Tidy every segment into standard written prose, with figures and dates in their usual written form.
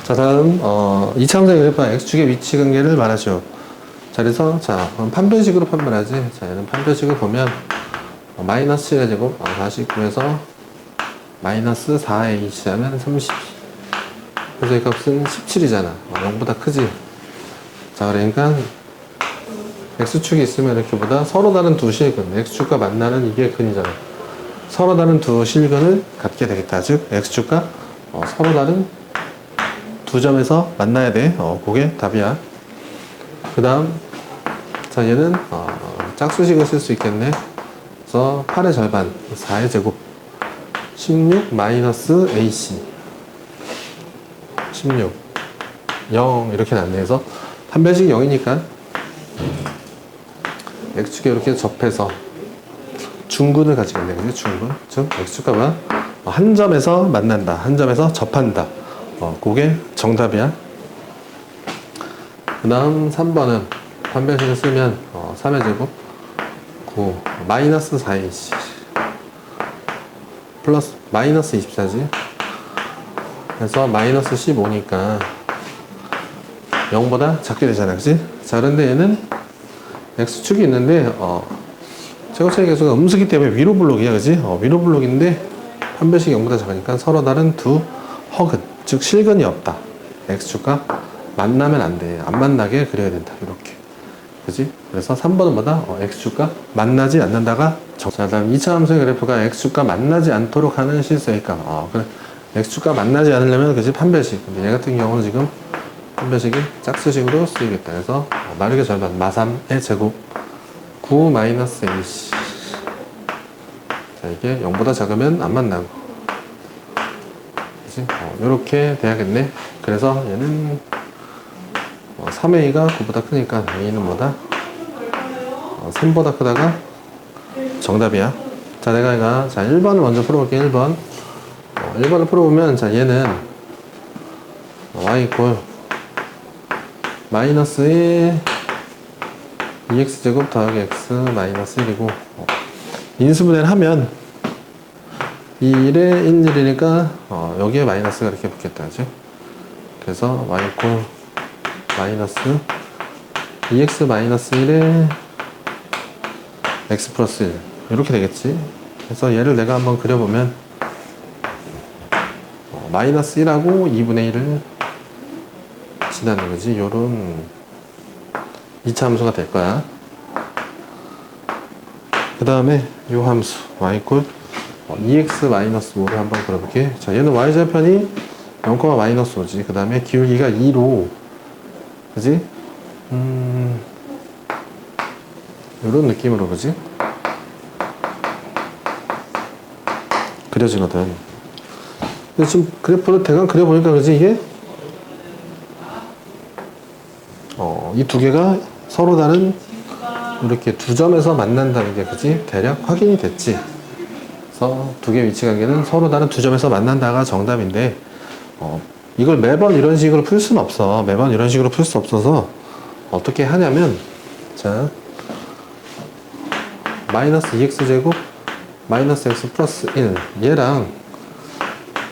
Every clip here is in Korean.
자, 다음 2차함수의 그래프와 x축의 위치 관계를 말하죠. 자, 그래서 그럼 판별식으로 판별하지. 자, 얘는 판별식을 보면 마이너스 7의 제곱 49에서 마이너스 4a 하면 30. 그래서 이 값은 17이잖아. 0보다 크지. 자, 그러니까 x축이 있으면 이렇게 보다 서로 다른 두 실근, x축과 만나는 이게 근이잖아. 서로 다른 두 실근을 갖게 되겠다. 즉 x축과 서로 다른 두 점에서 만나야 돼. 그게 답이야. 그 다음, 자, 얘는 짝수식을 쓸 수 있겠네. 그래서 8의 절반, 4의 제곱, 16 마이너스 ac, 16, 0 이렇게 났네. 그래서 판별식이 0이니까 x축에 이렇게 접해서 중근을 가지겠네. 그지? 중근. 즉 x축과 한 점에서 만난다. 한 점에서 접한다. 그게 정답이야. 그 다음 3번은 판별식을 쓰면 3의 제곱 9 마이너스 4ac 플러스 마이너스 24지. 그래서 마이너스 15니까 0보다 작게 되잖아. 그치? 자, 그런데 얘는 x축이 있는데 최고차의 계수가 음수기 때문에 위로 블록이야. 그치? 위로 블록인데 판별식이 0보다 작으니까 서로 다른 두 허근, 즉 실근이 없다. x축과 만나면 안 돼. 안 만나게 그려야 된다. 이렇게. 그지? 그래서 3번은 뭐다? x축과 만나지 않는다가 자, 다음 2차 함수의 그래프가 x축과 만나지 않도록 하는 실수의 값. 그래. x축과 만나지 않으려면, 그지? 판별식. 근데 얘 같은 경우는 지금 판별식이 짝수식으로 쓰이겠다. 그래서 마르게 절반, 마3의 제곱 9 마이너스 ac. 자, 이게 0보다 작으면 안 만나고. 그지? 요렇게 돼야겠네. 그래서 얘는 3a가 9보다 크니까 a는 뭐다? 3보다 크다가 정답이야. 자, 내가 자 1번을 먼저 풀어볼게. 1번 1번을 풀어보면, 자, 얘는 y 이퀄 마이너스 1 2x제곱 더하기 x 마이너스 1이고 인수분해를 하면 이 1에 1, 1이니까 여기에 마이너스가 이렇게 붙겠다. 그죠? 그래서 y 이퀄 마이너스 2x 마이너스 1에 x 플러스 1 이렇게 되겠지. 그래서 얘를 내가 한번 그려보면 마이너스 1하고 2분의 1을 지나는 거지. 요런 2차 함수가 될 거야. 그 다음에 요 함수 y 이퀄 2x 마이너스 5를 한번 그려볼게. 자, 얘는 y좌편이 0, 마이너스 5지. 그 다음에 기울기가 2로, 그지? 요런 느낌으로, 그지? 그려지거든. 근데 지금 그래프를 대강 그려보니까, 그지? 이게 이 두 개가 서로 다른 이렇게 두 점에서 만난다는 게, 그지? 대략 확인이 됐지. 그래서 두 개 위치 관계는 서로 다른 두 점에서 만난다가 정답인데, 이걸 매번 이런 식으로 풀 수는 없어. 매번 이런 식으로 풀 수 없어서 어떻게 하냐면, 자, 마이너스 2x제곱 마이너스 x 플러스 1 얘랑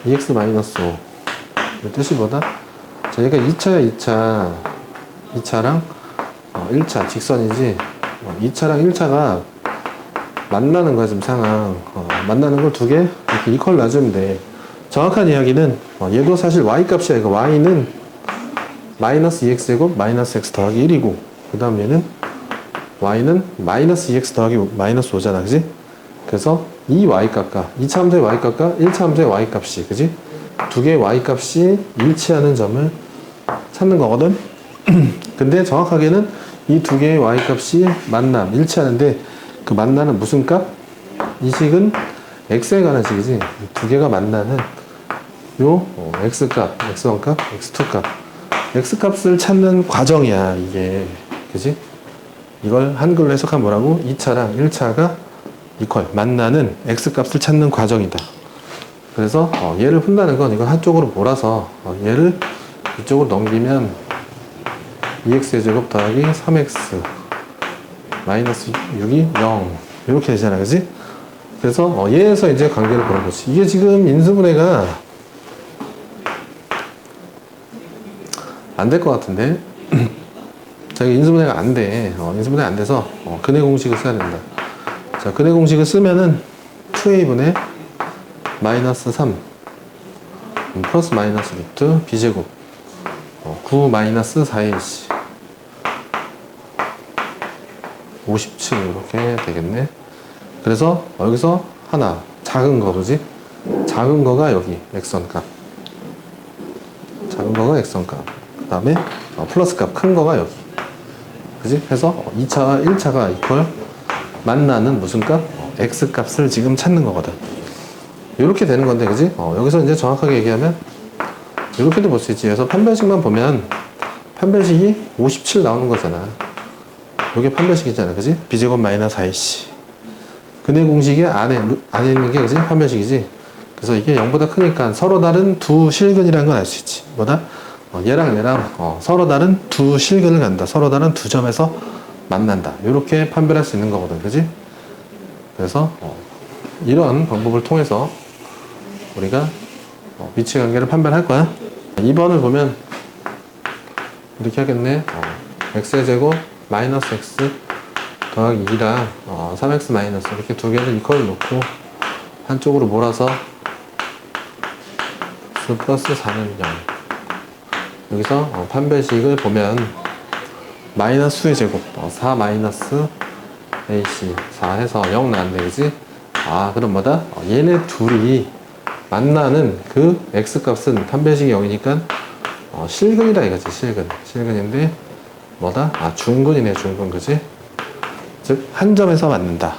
2x 마이너스 5 이 뜻이 뭐다? 자, 얘가 2차야. 2차랑 1차 직선이지. 2차랑 1차가 만나는 거야. 지금 상황 만나는 걸 두 개 이렇게 이퀄 놔주면 돼. 정확한 이야기는 얘도 사실 y 값이야. 이거 y는 마이너스 2x제곱 마이너스 x 더하기 1이고, 그 다음 얘는 y는 마이너스 2x 더하기 마이너스 5잖아. 그지? 그래서 이 y값과 2차 함수의 y값과 1차 함수의 y값이, 그지? 두 개의 y값이 일치하는 점을 찾는 거거든. 근데 정확하게는 이 두 개의 y값이 일치하는데 그 만나는 무슨 값? 이 식은 x에 관한 식이지. 두 개가 만나는 요 x값, x1값, x2값, x값을 찾는 과정이야 이게. 그지? 이걸 한글로 해석하면 뭐라고? 2차랑 1차가 이퀄 만나는 x값을 찾는 과정이다. 그래서 얘를 푼다는 건 이걸 한쪽으로 몰아서 얘를 이쪽으로 넘기면 2x의 제곱 더하기 3x 마이너스 6이 0 이렇게 되잖아. 그지? 그래서 얘에서 이제 관계를 보는 거지. 이게 지금 인수분해가 안 될 것 같은데. 자, 이게 인수분해가 안 돼. 인수분해 안 돼서 근해 공식을 써야 된다. 자, 근해 공식을 쓰면은 2a분의 마이너스 3 플러스 마이너스 루트 b제곱 9 마이너스 4ac 57 이렇게 되겠네. 그래서 여기서 하나 작은 거, 그지? 작은 거가 여기 x선 값, 작은 거가 x선 값, 그 다음에 플러스 값 큰 거가 여기, 그지? 해서 2차와 1차가 이퀄 만나는 무슨 값? x 값을 지금 찾는 거거든. 이렇게 되는 건데, 그지? 여기서 이제 정확하게 얘기하면 이렇게도 볼 수 있지. 그래서 판별식만 보면 판별식이 57 나오는 거잖아. 이게 판별식이잖아, 그지? b제곱 마이너스 4ac. 근해 공식이 안에 있는 게, 그지? 판별식이지. 그래서 이게 0보다 크니까 서로 다른 두 실근이라는 걸 알 수 있지. 뭐다? 얘랑 얘랑 서로 다른 두 실근을 간다. 서로 다른 두 점에서 만난다. 이렇게 판별할 수 있는 거거든, 그지? 그래서 이런 방법을 통해서 우리가 위치 관계를 판별할 거야. 2번을 보면 이렇게 하겠네. x의 제곱 마이너스 x 더하기 2랑 3x 마이너스 이렇게 두 개를 이퀄을 놓고 한쪽으로 몰아서 x 플러스 4는 0. 여기서 판별식을 보면 마이너스 수의 제곱 4 마이너스 ac 4 해서 0 나왔네, 그지? 그럼 뭐다? 얘네 둘이 만나는 그 x 값은 판별식이 0이니까 실근이다 이거지. 실근인데 뭐다? 중근이네, 중근, 그지? 즉 한 점에서 만난다.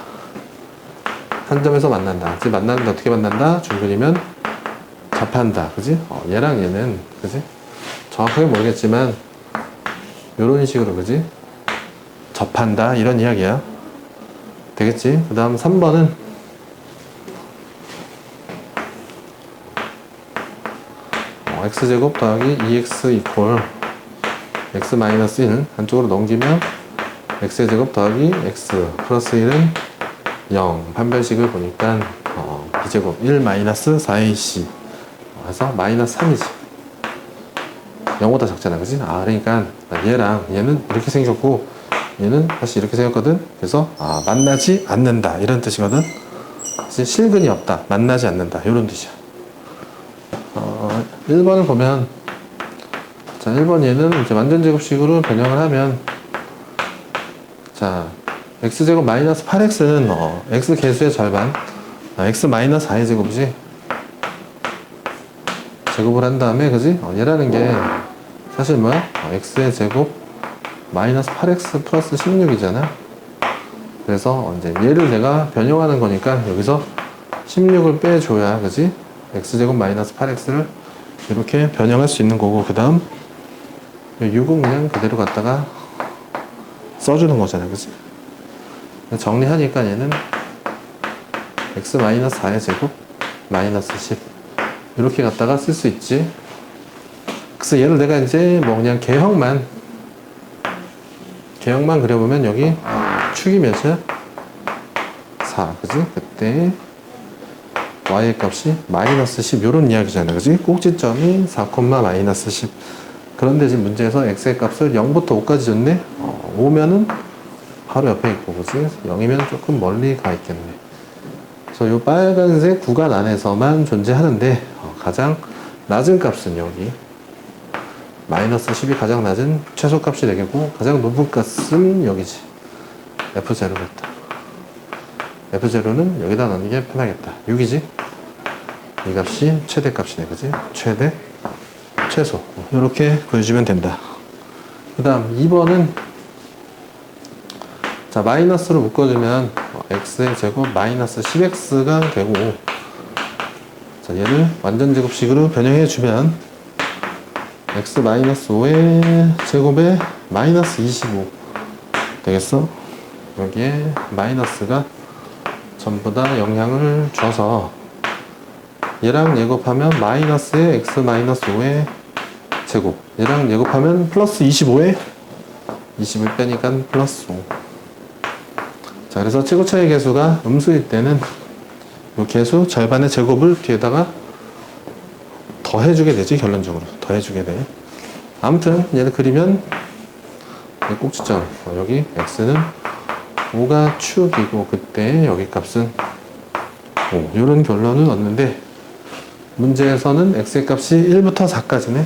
한 점에서 만난다. 즉 만나는데 어떻게 만난다? 중근이면 접한다, 그지? 얘랑 얘는, 그지? 정확하게 모르겠지만 요런 식으로, 그지? 접한다 이런 이야기야. 되겠지? 그 다음 3번은 x제곱 더하기 2x 이퀄 x 마이너스 1 한쪽으로 넘기면 x의 제곱 더하기 x 플러스 1은 0. 판별식을 보니까 b제곱 1 마이너스 4ac 해서 마이너스 3이지. 0보다 적잖아, 그지? 그러니까 얘랑 얘는 이렇게 생겼고 얘는 다시 이렇게 생겼거든. 그래서 만나지 않는다 이런 뜻이거든. 실근이 없다, 만나지 않는다 이런 뜻이야. 1번을 보면, 자, 1번 얘는 이제 완전제곱식으로 변형을 하면, 자, x제곱 마이너스 8x는 x 개수의 절반, x 마이너스 4의 제곱이지. 제곱을 한 다음에, 그지? 얘라는 게 사실 뭐야? x의 제곱 마이너스 8x 플러스 16이잖아. 그래서 이제 얘를 내가 변형하는 거니까 여기서 16을 빼줘야, 그지? x제곱 마이너스 8x를 이렇게 변형할 수 있는 거고, 그 다음 6은 그냥 그대로 갖다가 써주는 거잖아, 그치? 정리하니까 얘는 x 마이너스 4의 제곱 마이너스 10 이렇게 갖다가 쓸 수 있지. 그래서 얘를 내가 이제 뭐 그냥 개형만 그려보면 여기 축이 몇이야? 4, 그지? 그때 y의 값이 마이너스 10 요런 이야기잖아, 그지? 꼭지점이 4, 마이너스 10. 그런데 지금 문제에서 x의 값을 0부터 5까지 줬네? 5면은 바로 옆에 있고, 그지? 0이면 조금 멀리 가 있겠네. 그래서 요 빨간색 구간 안에서만 존재하는데 가장 낮은 값은 여기 마이너스 10이 가장 낮은 최소값이 되겠고, 가장 높은 값은 여기지. F0겠다. F0는 여기다 넣는 게 편하겠다. 6이지? 이 값이 최대값이네, 그지? 최대, 최소. 이렇게 구해주면 된다. 그 다음 2번은, 자, 마이너스로 묶어주면 x의 제곱 마이너스 10x가 되고, 자, 얘를 완전제곱식으로 변형해주면 x 마이너스 5의 제곱에 마이너스 25 되겠어? 여기에 마이너스가 전부 다 영향을 줘서 얘랑 예곱하면 마이너스의 x 마이너스 5의 제곱, 얘랑 예곱하면 플러스 25에 20을 빼니까 플러스 5. 자, 그래서 최고차의 개수가 음수일 때는 이 개수 절반의 제곱을 뒤에다가 더해주게 되지. 결론적으로 더해주게 돼. 아무튼 얘를 그리면 꼭지점 여기 x는 5가 축이고 그때 여기 값은 5 이런 결론은 얻는데 문제에서는 x의 값이 1부터 4까지네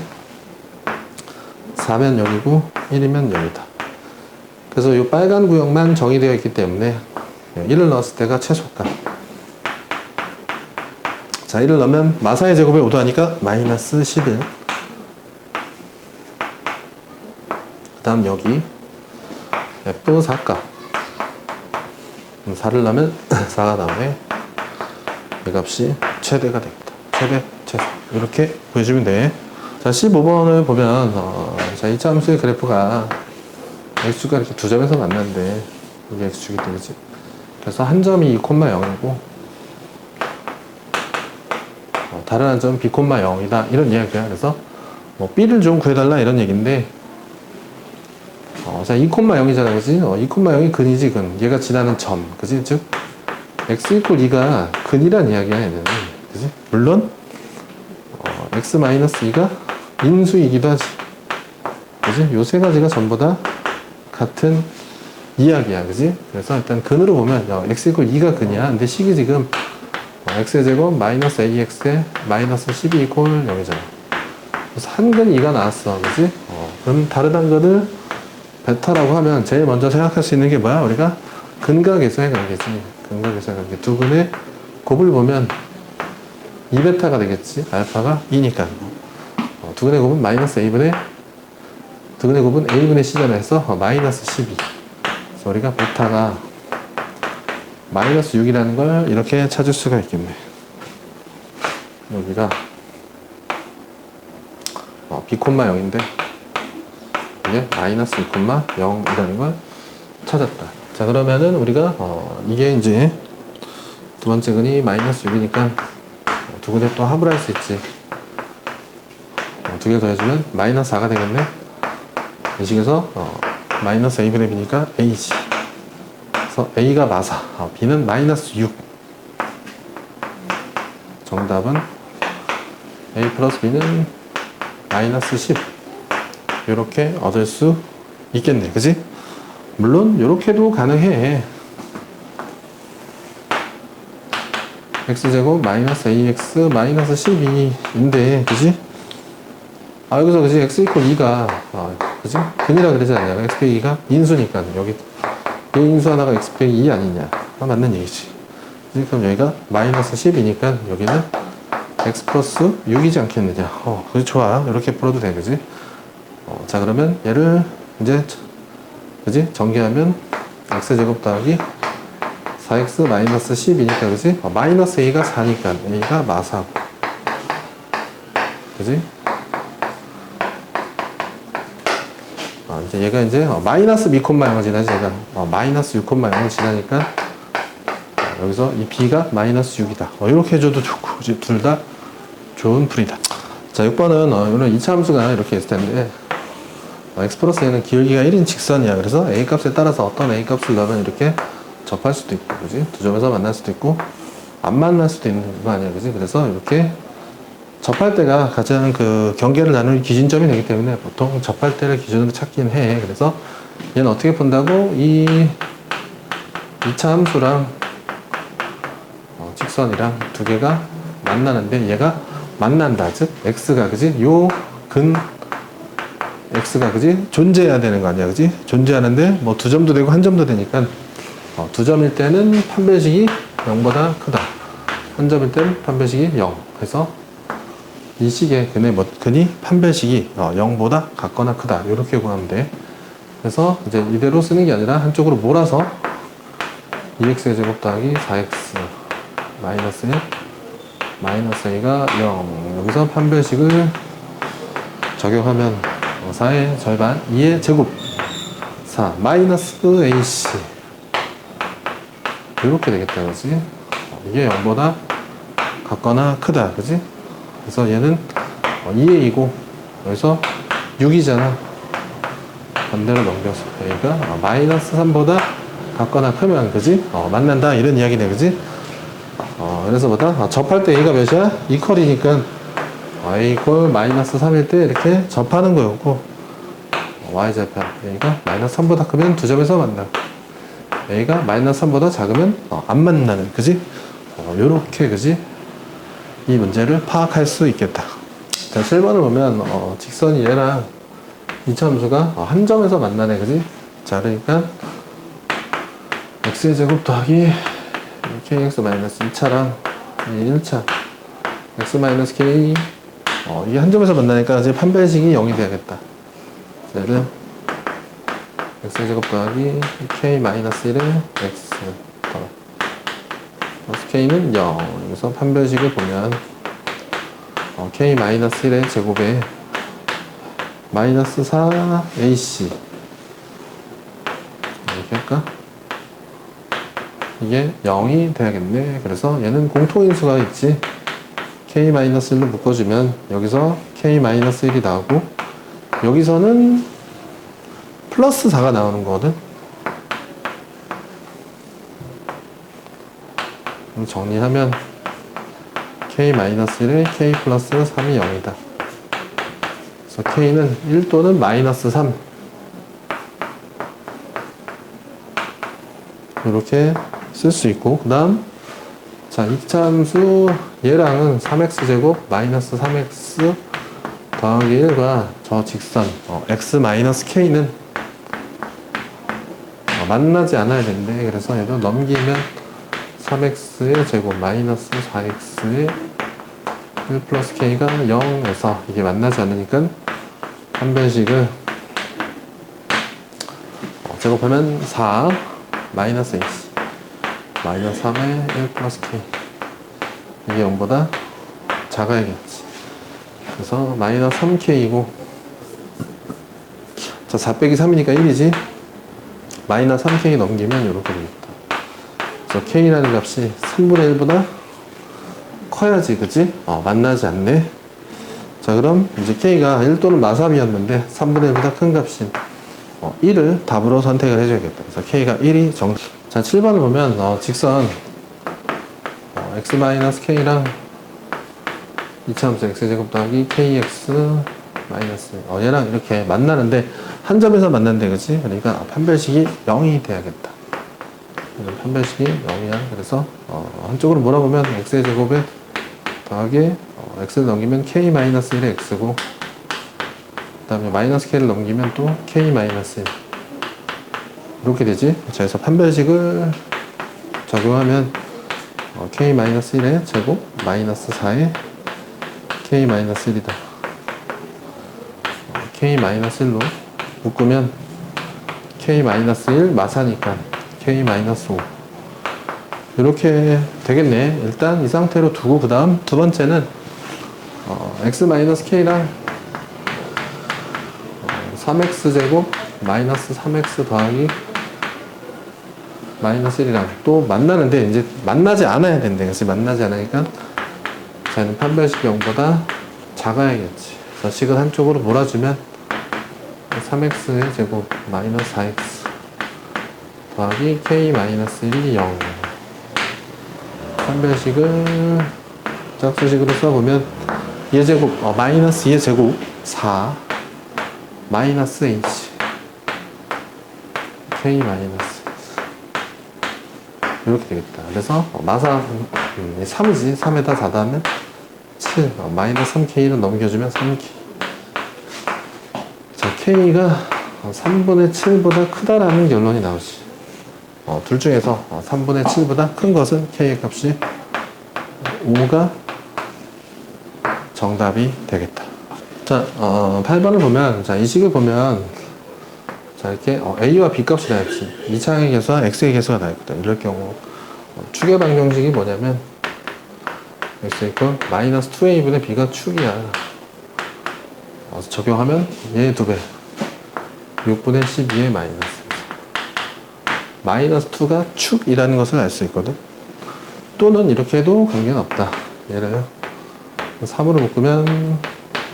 4면 여기고 1이면 여기다. 그래서 이 빨간 구역만 정의되어 있기 때문에 1을 넣었을 때가 최소값. 자, 1을 넣으면 마사의 제곱에 5도 하니까 마이너스 11. 그 다음 여기 F 4값 4를 넣으면 4가 나오네. 이 값이 최대가 됩니다. 최대, 최소 이렇게 보여주면 돼. 자, 15번을 보면 자, 2차 함수의 그래프가 x축가 이렇게 두 점에서 만났는데 이게 x축이 되지. 그래서 한 점이 2,0이고 다른 한 점은 b,0이다 이런 이야기야. 그래서 뭐 b를 좀 구해달라 이런 얘기인데 자 2,0이잖아 그지? 2,0이 근이지 근. 얘가 지나는 점 그지? 즉 x = 2가 근이란 이야기야 얘는 그지? 물론 x-2가 인수이기도 하지 그지? 요 세 가지가 전부 다 같은 이야기야 그지? 그래서 일단 근으로 보면 x = 2가 근이야. 근데 식이 지금 x의 제곱 마이너스 ax에 마이너스 12 = 0이잖아. 그래서 한 근 2가 나왔어 그지? 그럼 다른 한 근을 베타라고 하면 제일 먼저 생각할 수 있는 게 뭐야? 우리가 근과 계수의 관계지. 근과 계수의 관계. 두 근의 곱을 보면 2베타가 되겠지. 알파가 2니까. 두 근의 곱은 마이너스 a분의 두 근의 곱은 a분의 c잖아 해서 마이너스 12. 그래서 우리가 베타가 마이너스 6이라는 걸 이렇게 찾을 수가 있겠네. 여기가 b,0인데 이게 마이너스 2,0이라는 걸 찾았다. 자, 그러면은 우리가 이게 이제 두 번째 근이 마이너스 6이니까 두 근에 또 합을 할 수 있지. 두 개 더해주면 마이너스 4가 되겠네. 이 식에서 마이너스 a분의 b니까 a지. 그래서 a가 마사, b는 마이너스 6. 정답은 a 플러스 b는 마이너스 10. 이렇게 얻을 수 있겠네. 그지? 물론 이렇게도 가능해. x제곱 마이너스 ax 마이너스 12인데 그지? 여기서 그지? x = 2가 그지? 근이라 그러지 않냐? x 빼기 2가 인수니까 여기 이 인수 하나가 x 빼기 2 아니냐? 맞는 얘기지. 그지? 그럼 여기가 마이너스 10이니까 여기는 x 플러스 6이지 않겠느냐? 그지? 좋아. 이렇게 풀어도 돼. 그지? 자, 그러면 얘를 이제 그지? 전개하면 x제곱 더하기 4x 마이너스 10이니까 그지? 마이너스 a가 4니까 a가 마사고 그지? 이제 얘가 이제 마이너스 b,0을 지나지. 얘가 마이너스 6,0을 지나니까 여기서 이 b가 마이너스 6이다. 이렇게 해줘도 좋고 둘 다 좋은 풀이다. 자, 6번은 이런 2차 함수가 이렇게 있을 텐데 x 플러스 a는 기울기가 1인 직선이야. 그래서 a 값에 따라서 어떤 a 값을 넣으면 이렇게 접할 수도 있고 그지? 두 점에서 만날 수도 있고 안 만날 수도 있는 거 아니야 그지? 그래서 이렇게 접할 때가 가장 그 경계를 나누는 기준점이 되기 때문에 보통 접할 때를 기준으로 찾긴 해. 그래서 얘는 어떻게 푼다고? 이 2차 함수랑 직선이랑 두 개가 만나는데 얘가 만난다. 즉 x가 그지? 요 근 x가 그지? 존재해야 되는 거 아니야 그지? 존재하는데 뭐 두 점도 되고 한 점도 되니까 두 점일 때는 판별식이 0보다 크다. 한 점일 때는 판별식이 0. 그래서 이 식의 근이 판별식이 0보다 같거나 크다. 이렇게 구하면 돼. 그래서 이제 이대로 쓰는 게 아니라 한쪽으로 몰아서 2x의 제곱 더하기 4x 마이너스 1 마이너스 a가 0. 여기서 판별식을 적용하면 4의 절반 2의 제곱 4 마이너스 ac 이렇게 되겠다 그지? 이게 0보다 같거나 크다 그지? 그래서 얘는 2의 2고 여기서 6이잖아. 반대로 넘겨서 여기가 마이너스 3보다 같거나 크면 그지? 만난다 이런 이야기네 그지? 그래서 보다 접할 때 a가 몇이야? 이퀄이니까 a 이퀄 마이너스 3일 때 이렇게 접하는 거였고, y좌표 a가 마이너스 3보다 크면 두 점에서 만나고, a가 마이너스 3보다 작으면 안 만나는, 그지? 요렇게, 그지? 이 문제를 파악할 수 있겠다. 자, 7번을 보면 직선이 얘랑 이차함수가 한 점에서 만나네, 그지? 자, 그러니까 x의 제곱 더하기 kx 마이너스 2차랑 이 1차 x 마이너스 k 이게 한 점에서 만나니까 이제 판별식이 0이 돼야겠다. 얘를 x의 제곱 더하기 k 마이너스 1의 x 플러스 k는 0. 여기서 판별식을 보면 k 마이너스 1의 제곱에 마이너스 4ac 이렇게 할까? 이게 0이 돼야겠네. 그래서 얘는 공통인수가 있지. k-1로 묶어주면 여기서 k-1이 나오고, 여기서는 플러스 4가 나오는 거거든. 그럼 정리하면 k-1에 k 플러스 3이 0이다. 그래서 k는 1 또는 마이너스 3 이렇게 쓸 수 있고, 그 다음 자, 이차함수 얘랑은 3x제곱 마이너스 3x 더하기 1과 저 직선 x 마이너스 k는 만나지 않아야 되는데, 그래서 얘도 넘기면 3x의 제곱 마이너스 4x의 1 플러스 k가 0에서 이게 만나지 않으니까 판별식을 제곱하면 4 마이너스 h 마이너스 3의 1 플러스 k 이게 0보다 작아야겠지. 그래서 마이너스 3k이고, 자, 4 빼기 3이니까 1이지. 마이너스 3k 넘기면 이렇게 되겠다. 그래서 k라는 값이 3분의 1보다 커야지, 그치? 만나지 않네. 자, 그럼 이제 k가 1 또는 마삼이었는데 3분의 1보다 큰 값인 1을 답으로 선택을 해줘야겠다. 그래서 k가 1이 정답. 자, 7번을 보면 직선 x-k랑 이차함수 x제곱 더하기 kx 마이너스 얘랑 이렇게 만나는데 한 점에서 만난대, 그치? 그러니까 판별식이 0이 돼야겠다. 판별식이 0이야. 그래서 한쪽으로 몰아보면 x의 제곱에 더하기 x를 넘기면 k-1의 x고, 그 다음에 마이너스 k를 넘기면 또 k-1 이렇게 되지. 자, 그래서 판별식을 적용하면 k-1의 제곱 마이너스 4의 k-1이다. k-1로 묶으면 k-1 마사니까 k-5 이렇게 되겠네. 일단 이 상태로 두고, 그 다음 두 번째는 x-k랑 3x제곱 마이너스 3x 더하기 마이너스 1이랑 또 만나는데, 이제 만나지 않아야 된대. 그래서 만나지 않으니까 자는 판별식이 0보다 작아야겠지. 그래서 식을 한쪽으로 몰아주면 3x의 제곱 마이너스 4x 더하기 k-1이 0. 판별식을 짝수식으로 써보면 얘 제곱 마이너스 얘 제곱 4 마이너스 h k 마이너스 이렇게 되겠다. 그래서 마사 3이지. 3에다 4 하면 7 마이너스 3k를 넘겨주면 3k. 자, k가 3분의 7보다 크다라는 결론이 나오지. 둘 중에서 3분의 7보다 큰 것은 k의 값이 5가 정답이 되겠다. 자, 8번을 보면, 자, 이 식을 보면, 자, 이렇게 a와 b 값이 나왔지. 2차의 계수와 x의 계수가 나왔거든. 이럴 경우 축의 방정식이 뭐냐면 x 이퀄 마이너스 2a분의 b가 축이야. 적용하면 얘 2배 6분의 12의 마이너스. 마이너스 2가 축이라는 것을 알 수 있거든. 또는 이렇게 해도 관계는 없다. 얘를 3으로 묶으면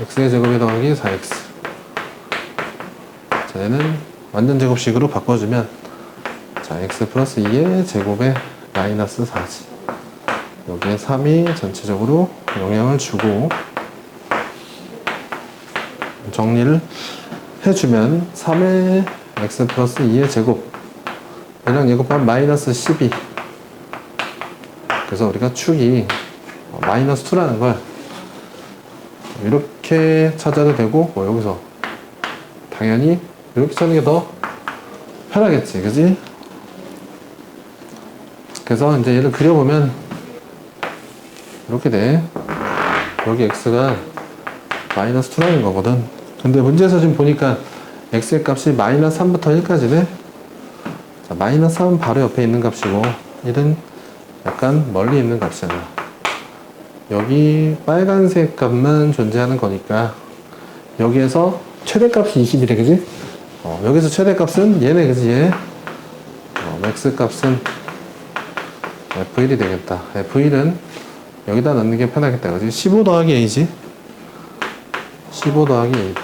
x의 제곱에 더하기 4x. 자, 얘는 완전 제곱식으로 바꿔주면, 자, x 플러스 2의 제곱에 마이너스 4지. 여기에 3이 전체적으로 영향을 주고, 정리를 해주면 3의 x 플러스 2의 제곱 얘랑 제곱하면 마이너스 12. 그래서 우리가 축이 마이너스 2라는 걸 이렇게 찾아도 되고, 뭐 여기서 당연히 이렇게 찾는 게 더 편하겠지, 그지? 그래서 이제 얘를 그려보면 이렇게 돼. 여기 x가 마이너스 2라는 거거든. 근데 문제에서 지금 보니까 x의 값이 마이너스 3부터 1까지네. 자, 마이너스 3은 바로 옆에 있는 값이고 1은 약간 멀리 있는 값이잖아. 여기 빨간색 값만 존재하는 거니까 여기에서 최대값이 20이래, 그지? 여기서 최대값은 얘네, 그지? 얘. 맥스 값은 F1이 되겠다. F1은 여기다 넣는 게 편하겠다, 그지? 15 더하기 A지? 15 더하기 A.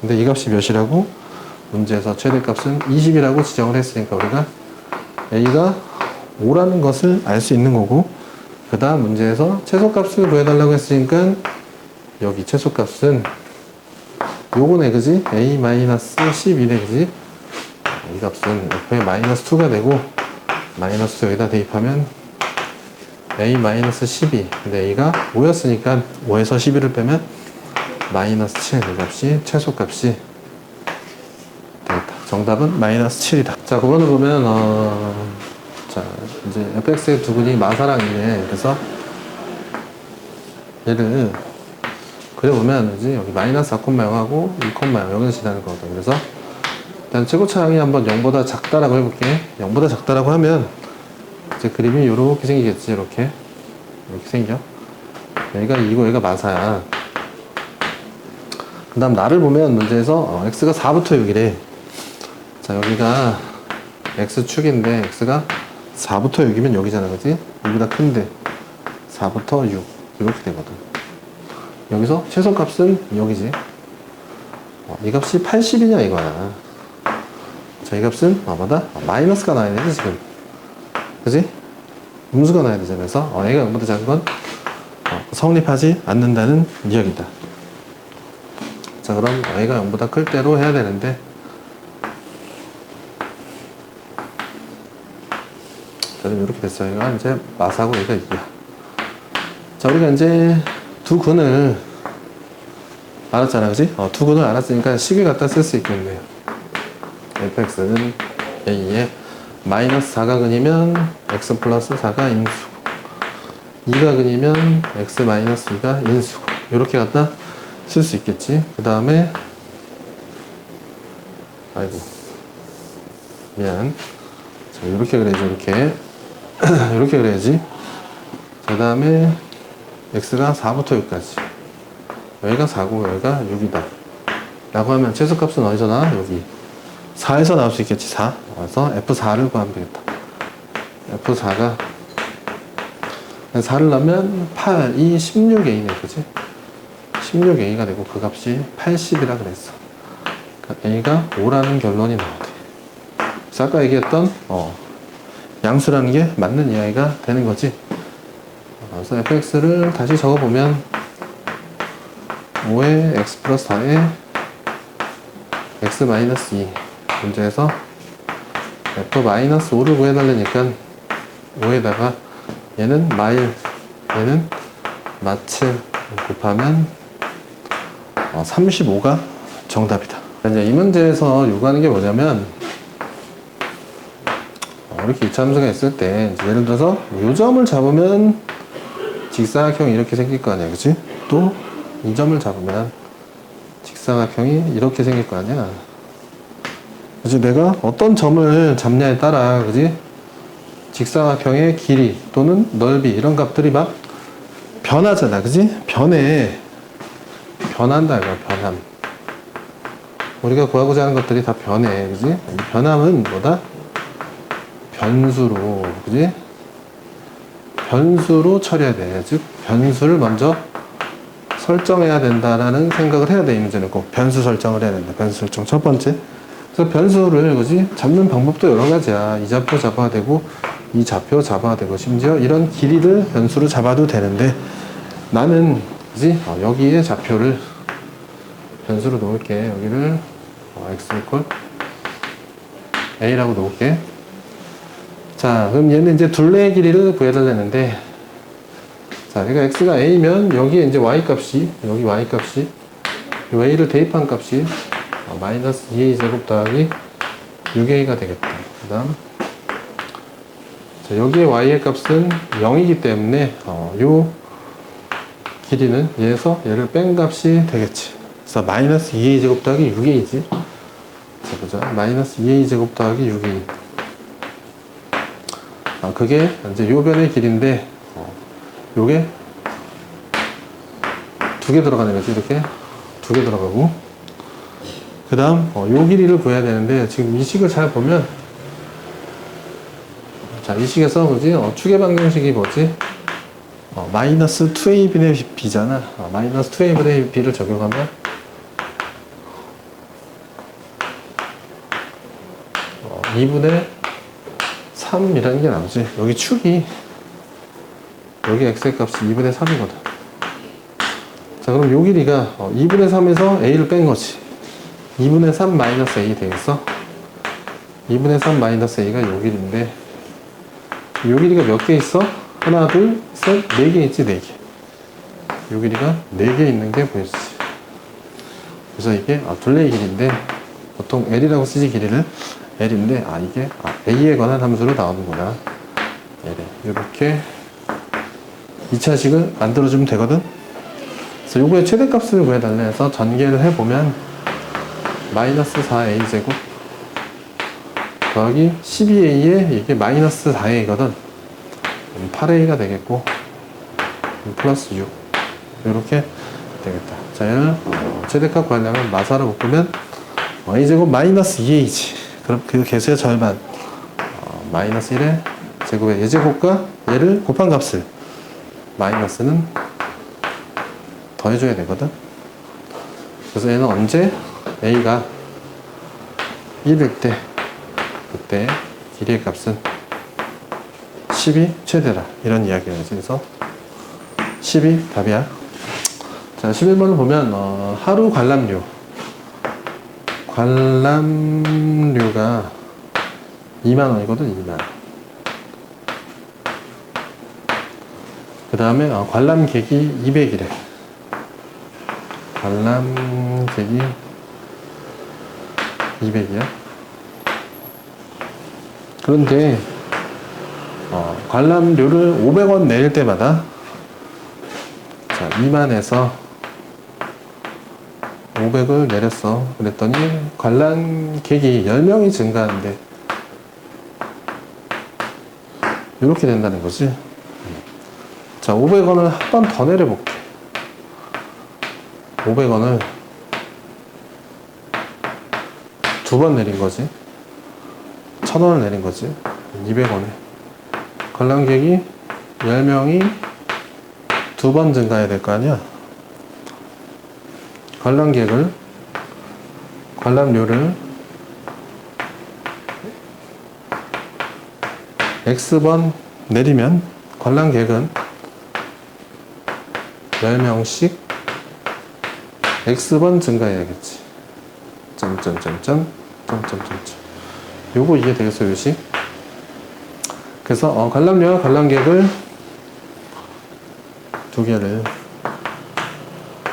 근데 이 값이 몇이라고? 문제에서 최대값은 20이라고 지정을 했으니까 우리가 A가 5라는 것을 알 수 있는 거고, 그 다음 문제에서 최소값을 구해달라고 했으니까 여기 최소값은 요거네, 그지? A-12네, 그지? 이 값은 F의 마이너스 2가 되고, 마이너스 2 여기다 대입하면 A-12. 근데 A가 5였으니까 5에서 12를 빼면 마이너스 7. 이 값이 최소값이 되겠다. 정답은 마이너스 7이다. 자, 9번을 보면, 자, 이제 fx의 두 근이 마사랑이네. 그래서 얘를 그려보면, 이제 여기 마이너스 4,0하고 2,0 여기서 지나는 거거든. 그래서 일단 최고차항이 한번 0보다 작다라고 해볼게. 0보다 작다라고 하면 이제 그림이 이렇게 생기겠지. 이렇게 생겨. 여기가 2고 여기가 마사야. 그 다음 나를 보면 문제에서 x가 4부터 6이래. 자, 여기가 x축인데 x가 4부터 6이면 여기잖아, 그지? 여기보다 큰데 4부터 6 이렇게 되거든. 여기서 최소값은 여기지. 이 값이 80이냐 이거야. 자, 이 값은 뭐다? 마이너스가 나야 되지 지금, 그지? 음수가 나야 되잖아. 그래서 얘가 0보다 작은 건 성립하지 않는다는 이야기다. 자, 그럼 얘가 0보다 클 때로 해야 되는데, 그럼 이렇게 됐어요. 얘가 이제 마사고 얘가 2야. 자, 우리가 이제 두 근을 알았잖아, 그지? 두 근을 알았으니까 식을 갖다 쓸 수 있겠네요. fx는 a의 마이너스 4가근이면 x 플러스 4가 인수고, 2가근이면 x 마이너스 2가 인수고, 이렇게 갖다 쓸 수 있겠지. 그 다음에 아이고 미안. 자, 이렇게 그려야지. 이렇게 이렇게 그려야지. 그 다음에 x가 4부터 6까지, 여기가 4고 여기가 6이다 라고 하면 최소값은 어디서 나와? 여기 4에서 나올 수 있겠지. 4. 그래서 F4를 구하면 되겠다. F4가 4를 넣으면 8, 2, 16A네, 그지? 16A가 되고 그 값이 80이라 그랬어. 그러니까 A가 5라는 결론이 나오대. 그래서 아까 얘기했던 양수라는 게 맞는 이야기가 되는 거지. 그래서 fx를 다시 적어보면 5의 x 플러스 4의 x 마이너스 2. 문제에서 f 마이너스 5를 구해달라니까 5에다가 얘는 마일, 얘는 마칠 곱하면 35가 정답이다. 이제 이 문제에서 요구하는 게 뭐냐면, 이렇게 이차함수가 있을 때 예를 들어서 요 점을 잡으면 직사각형이 이렇게 생길 거 아니야, 그치? 또 이 점을 잡으면 직사각형이 이렇게 생길 거 아니야. 그치? 내가 어떤 점을 잡냐에 따라, 그치? 직사각형의 길이 또는 넓이 이런 값들이 막 변하잖아, 그치? 변한다 이거야. 변함. 우리가 구하고자 하는 것들이 다 변해, 그치? 이 변함은 뭐다? 변수로, 그지? 변수로 처리해야 돼. 즉, 변수를 먼저 설정해야 된다라는 생각을 해야 돼. 이 문제는 꼭 변수 설정을 해야 된다. 변수 설정 첫 번째. 그래서 변수를, 그지? 잡는 방법도 여러 가지야. 이 좌표 잡아야 되고, 이 좌표 잡아야 되고, 심지어 이런 길이를 변수로 잡아도 되는데, 나는, 그지? 여기에 좌표를 변수로 놓을게. 여기를 x 이퀄 a라고 놓을게. 자, 그럼 얘는 이제 둘레의 길이를 구해달라는데, 자, 그러니까 x가 a면 여기에 이제 y 값이, 여기 y 값이, 이 a를 대입한 값이 마이너스 2a 제곱 더하기 6a가 되겠다. 그 다음, 자, 여기에 y의 값은 0이기 때문에 요 길이는 얘에서 얘를 뺀 값이 되겠지. 그래서 마이너스 2a 제곱 더하기 6a지. 자, 보자. 마이너스 2a 제곱 더하기 6a. 그게 이제 요 변의 길인데, 요게 두 개 들어가는 거지. 이렇게 두 개 들어가고, 그 다음 요 길이를 구해야 되는데, 지금 이 식을 잘 보면, 자, 이 식에서 뭐지? 축의 방정식이 뭐지? 마이너스 2a분의 b잖아. 마이너스 2a분의 b를 적용하면 2분의 3이라는 게 나오지. 여기 축이, 여기 x의 값이 2분의 3이거든. 자, 그럼 요 길이가 2분의 3에서 a를 뺀 거지. 2분의 3 마이너스 a 되겠어? 2분의 3 마이너스 a가 요 길인데, 요 길이가 몇 개 있어? 하나, 둘, 셋, 네 개 있지, 네 개. 요 길이가 네 개 있는 게 보이지. 그래서 이게 둘레의 길이인데, 보통 L이라고 쓰지, 길이를. L인데, 이게 A에 관한 함수로 나오는구나. L. 이렇게 2차식을 만들어주면 되거든? 그래서 요거의 최대값을 구해달라 해서 전개를 해보면, 마이너스 4A 제곱 더하기 12A에 이게 마이너스 4A거든. 8A가 되겠고, 플러스 6. 이렇게 되겠다. 자, 얘를 최대값 구하려면 마사를 묶으면 A제곱 마이너스 2A지. 그럼 그 개수의 절반. 마이너스 1의 제곱의 예제곱과 얘를 곱한 값을 마이너스는 더해줘야 되거든. 그래서 얘는 언제 A가 1일 때, 그때 길이의 값은 10이 최대라. 이런 이야기를 하지. 그래서 10이 답이야. 자, 11번을 보면, 하루 관람료. 관람료가 2만원이거든, 2만. 그 다음에, 관람객이 200이래. 관람객이 200이야. 그런데, 관람료를 500원 낼 때마다, 자, 2만에서 500을 내렸어. 그랬더니 관람객이 10명이 증가하는데 이렇게 된다는 거지. 자, 500원을 한 번 더 내려볼게. 500원을 두 번 내린 거지. 1000원을 내린 거지. 200원에. 관람객이 10명이 두 번 증가해야 될 거 아니야? 관람료를 X번 내리면 관람객은 10명씩 X번 증가해야겠지. 요거 이게 되겠어, 요식. 그래서 관람료와 관람객을 두 개를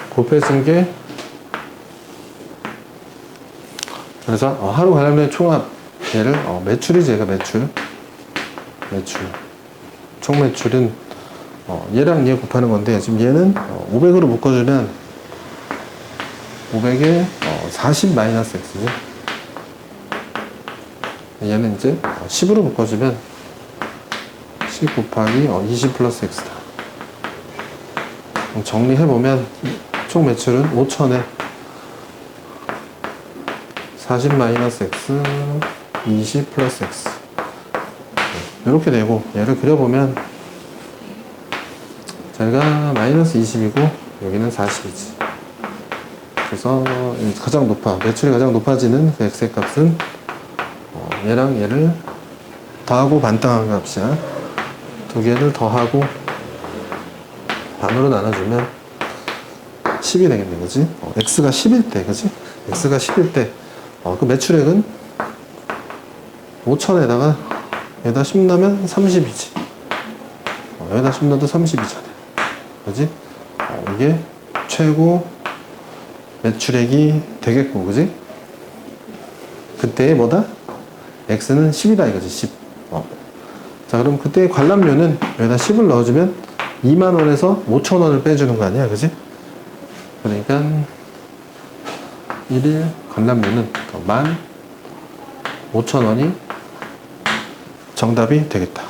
곱해준 게, 그래서 하루 관람료 총합, 얘를 매출이지. 얘가 매출. 총 매출은 얘랑 얘 곱하는 건데, 지금 얘는 500으로 묶어주면 500에 40 마이너스 x지. 얘는 이제 10으로 묶어주면 10 곱하기 20 플러스 x다. 정리해보면 총 매출은 5천에 40 마이너스 x 20 플러스 x 이렇게 되고, 얘를 그려보면 저희가 마이너스 20이고 여기는 40이지. 그래서 가장 높아, 매출이 가장 높아지는 그 x의 값은 얘랑 얘를 더하고 반땅한 값이야. 두 개를 더하고 반으로 나눠주면 10이 되겠네, 그지? x가 10일 때, 그지? x가 10일 때, 그 매출액은 5천에다가 여기다 10 넣으면 30이지. 여기다 10 넣어도 30이잖아. 그지? 이게 최고 매출액이 되겠고, 그지? 그때 뭐다? x는 10이다 이거지, 10. 자, 그럼 그때 관람료는 여기다 10을 넣어주면 2만원에서 5천원을 빼주는 거 아니야, 그지? 그러니까 1일 관람료는 15,000원이 정답이 되겠다.